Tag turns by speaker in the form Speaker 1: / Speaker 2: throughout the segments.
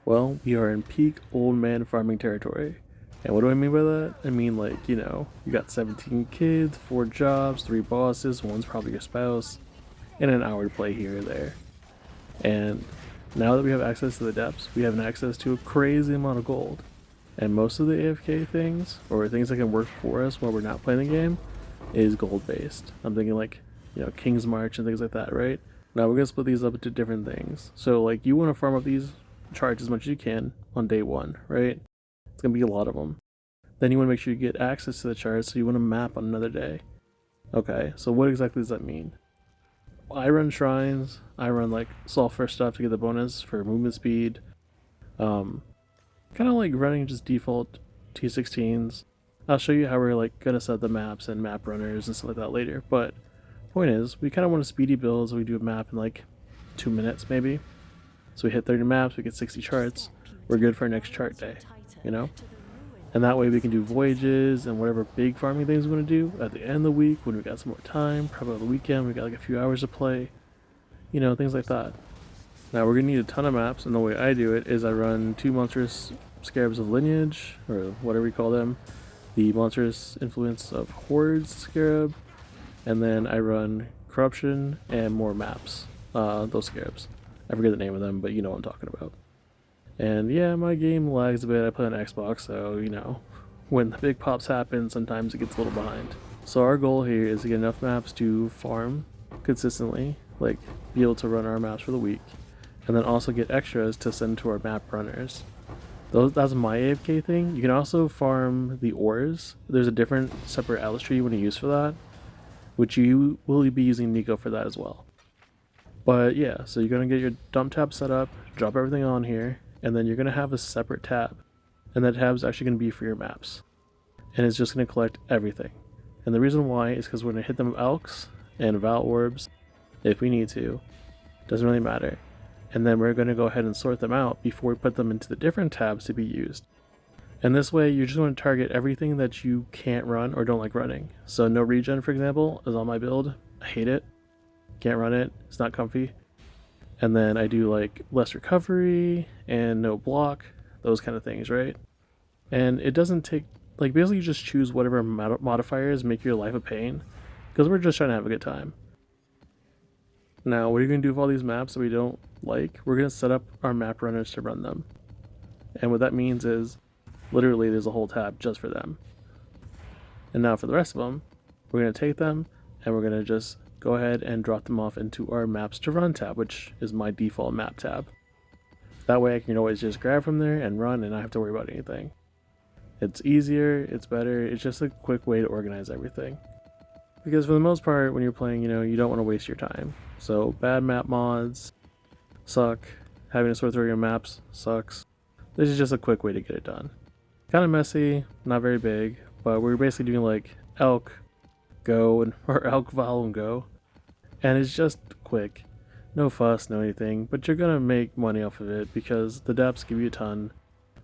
Speaker 1: Well, we are in peak old man farming territory. And what do I mean by that? I mean, like, you got 17 kids, 4 jobs, 3 bosses, one's probably your spouse, and an hour to play here or there. And now that we have access to the depths, we have access to a crazy amount of gold. And most of the AFK things, or things that can work for us while we're not playing the game, is gold based. I'm thinking like, Kingsmarch and things like that, right? Now we're gonna split these up into different things. So like you want to farm up these charts as much as you can on day one, right? It's gonna be a lot of them. Then you want to make sure you get access to the charts, so you want to map on another day. Okay, so what exactly does that mean? I run shrines. I run like sulfur stuff to get the bonus for movement speed. Um, kind of like running just default T16s. I'll show you how we're like gonna set the maps and map runners and stuff like that later. But point is, we kind of want a speedy build, so we do a map in like 2 minutes maybe. So we hit 30 maps, we get 60 charts. We're good for our next chart day, you know? And that way we can do voyages and whatever big farming things we want to do at the end of the week when we got some more time, probably on the weekend, we got like a few hours to play, things like that. Now we're going to need a ton of maps, and the way I do it is I run 2 Monstrous Scarabs of Lineage, or whatever you call them, the Monstrous Influence of Hordes Scarab, and then I run Corruption and more maps, those Scarabs. I forget the name of them, but you know what I'm talking about. And yeah, my game lags a bit. I play on Xbox, so when the big pops happen, sometimes it gets a little behind. So our goal here is to get enough maps to farm consistently, like be able to run our maps for the week, and then also get extras to send to our map runners. That's my AFK thing. You can also farm the ores. There's a different separate atlas tree you want to use for that, which you will be using Nico for that as well. But yeah, so you're going to get your dump tab set up, drop everything on here, and then you're going to have a separate tab. And that tab is actually going to be for your maps. And it's just going to collect everything. And the reason why is because we're going to hit them with Elks and Val Orbs if we need to. Doesn't really matter. And then we're going to go ahead and sort them out before we put them into the different tabs to be used. And this way, you're just going to target everything that you can't run or don't like running. So no regen, for example, is on my build. I hate it. Can't run it. It's not comfy. And then I do like less recovery and no block, those kind of things, right? And it doesn't take, like, basically you just choose whatever modifiers make your life a pain, because we're just trying to have a good time. Now, what are you going to do with all these maps that we don't like? We're going to set up our map runners to run them. And what that means is, literally there's a whole tab just for them. And now for the rest of them, we're going to take them and we're going to just go ahead and drop them off into our maps to run tab, which is my default map tab. That way I can always just grab from there and run and not have to worry about anything. It's easier, it's better, it's just a quick way to organize everything. Because for the most part, when you're playing, you don't want to waste your time. So bad map mods suck, having to sort through your maps sucks. This is just a quick way to get it done. Kind of messy, not very big, but we're basically doing like elk, go, or elk, val, and go. And it's just quick. No fuss, no anything, but you're gonna make money off of it because the depths give you a ton.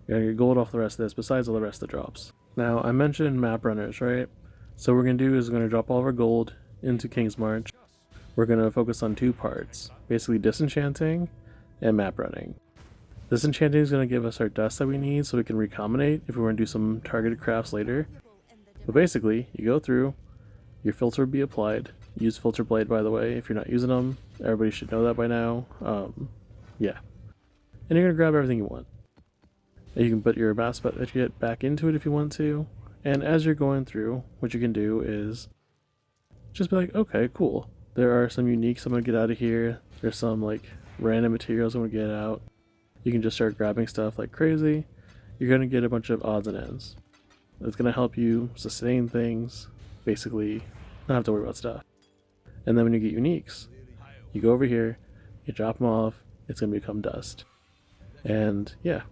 Speaker 1: You're gonna get gold off the rest of this besides all the rest of the drops. Now, I mentioned map runners, right? So what we're gonna do is we're gonna drop all of our gold into Kingsmarch. We're gonna focus on 2 parts, basically disenchanting and map running. Disenchanting is gonna give us our dust that we need so we can recombinate if we want to do some targeted crafts later. But basically, you go through, your filter will be applied. Use filter blade, by the way, if you're not using them. Everybody should know that by now. Yeah. And you're gonna grab everything you want. And you can put your mass budget back into it if you want to. And as you're going through, what you can do is just be like, okay, cool. There are some uniques I'm gonna get out of here. There's some like random materials I'm gonna get out. You can just start grabbing stuff like crazy. You're gonna get a bunch of odds and ends. It's gonna help you sustain things, basically not have to worry about stuff. And then when you get uniques, you go over here, you drop them off, it's gonna become dust. And yeah,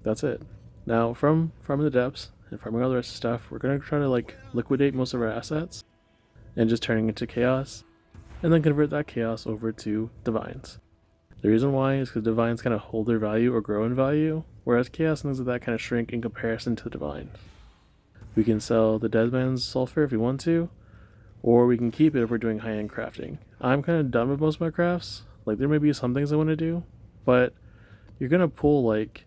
Speaker 1: that's it. Now from farming the depths and farming all the rest of the stuff, we're gonna try to like liquidate most of our assets and just turning into chaos, and then convert that chaos over to divines. The reason why is because divines kind of hold their value or grow in value, whereas chaos and things like that kind of shrink in comparison to the divines. We can sell the dead man's sulfur if we want to, or we can keep it if we're doing high-end crafting. I'm kind of done with most of my crafts. Like, there may be some things I want to do, but you're gonna pull like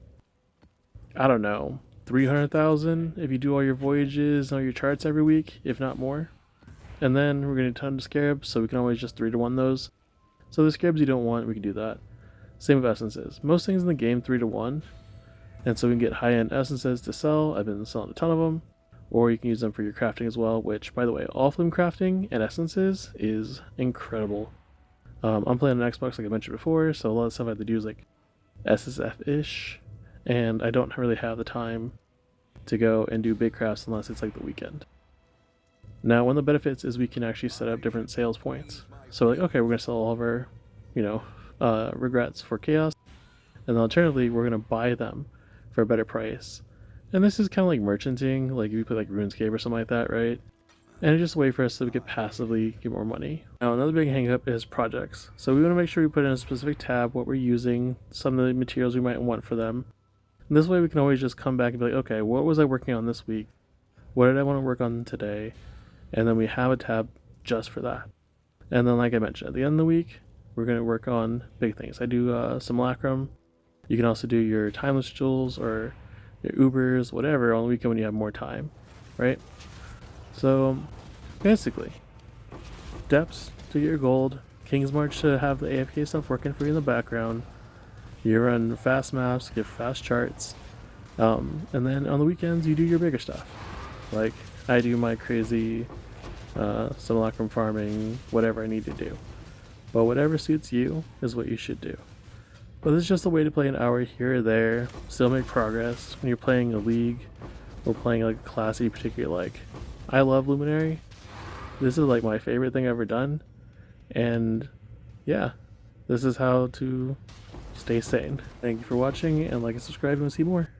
Speaker 1: I don't know, 300,000 if you do all your voyages and all your charts every week, if not more. And then we're going to ton of scarabs, so we can always just 3-to-1 those. So the scarabs you don't want, we can do that. Same with essences. Most things in the game 3-to-1, and so we can get high-end essences to sell. I've been selling a ton of them. Or you can use them for your crafting as well, which, by the way, all flame crafting and essences is incredible. I'm playing on Xbox like I mentioned before, so a lot of stuff I have to do is like SSF-ish, and I don't really have the time to go and do big crafts unless it's like the weekend. Now, one of the benefits is we can actually set up different sales points. So like, okay, we're going to sell all of our, regrets for chaos, and then alternatively, we're going to buy them for a better price. And this is kind of like merchanting, like if you put like RuneScape or something like that, right? And it's just a way for us so we could passively get more money. Now, another big hang up is projects. So we want to make sure we put in a specific tab what we're using, some of the materials we might want for them. And this way we can always just come back and be like, okay, what was I working on this week? What did I want to work on today? And then we have a tab just for that. And then like I mentioned, at the end of the week, we're going to work on big things. I do simulacrum. You can also do your timeless jewels or your Ubers, whatever, on the weekend when you have more time, right? So basically, depths to get your gold, Kingsmarch to have the AFK stuff working for you in the background. You run fast maps, get fast charts, and then on the weekends you do your bigger stuff. Like I do my crazy simulacrum farming, whatever I need to do. But whatever suits you is what you should do. But this is just a way to play an hour here or there, still make progress. When you're playing a league or playing like a class that you particularly like. I love Luminary. This is like my favorite thing I've ever done. And yeah, this is how to stay sane. Thank you for watching, and like and subscribe and see more.